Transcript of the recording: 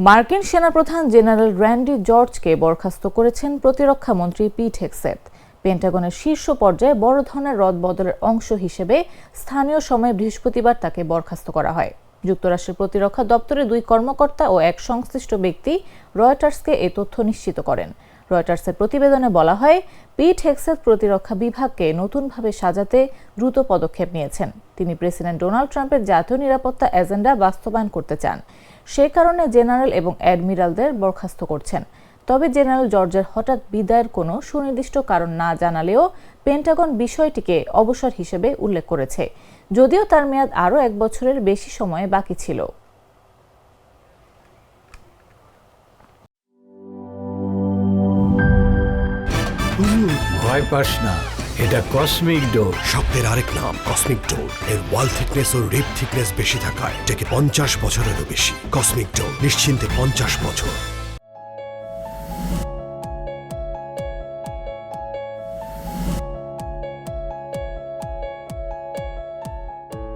মার্কিন সেনাপ্রধান general Randy জর্জকে বরখাস্ত করেছেন প্রতিরক্ষা মন্ত্রী পিট হেগসেথ। পেন্টাগনের শীর্ষ পর্যায়ে বড় ধরনের রদবদলের অংশ হিসেবে স্থানীয় সময়ে বৃহস্পতিবার তাকে বরখাস্ত করা হয়। যুক্তরাষ্ট্রের প্রতিরক্ষা দপ্তরের 2 কর্মকর্তা ও এক সংশ্লিষ্ট ব্যক্তি রয়টার্সকে এই তথ্য নিশ্চিত করেন। রয়টার্সের প্রতিবেদনে বলা হয়, পিট হেগসেথ প্রতিরক্ষা বিভাগকে নতুনভাবে সাজাতে দ্রুত পদক্ষেপ নিয়েছেন। তিনি প্রেসিডেন্ট ডোনাল্ড ট্রাম্পের জাতীয় নিরাপত্তা এজেন্ডা বাস্তবায়ন করতে চান। সে কারণে জেনারেল এবং অ্যাডমিরালদের বরখাস্ত করছেন। তবে জেনারেল জর্জের হঠাৎ বিদায়ের কোনো সুনির্দিষ্ট কারণ না জানালেও পেন্টাগন বিষয়টিকে অবসর হিসেবে উল্লেখ করেছে, যদিও তার মেয়াদ আরও 1 বছরের বেশি সময় বাকি ছিল। ভয় পাস না, এটা কসমিক ডোর। স্বপ্নের আরেক নাম কসমিক ডোর। এর ওয়াল থিকনেস ও রিপ থিকনেস বেশি থাকায় এটাকে 50 বছরেরও বেশি। কসমিক ডোর, নিশ্চিন্তে 50 বছর।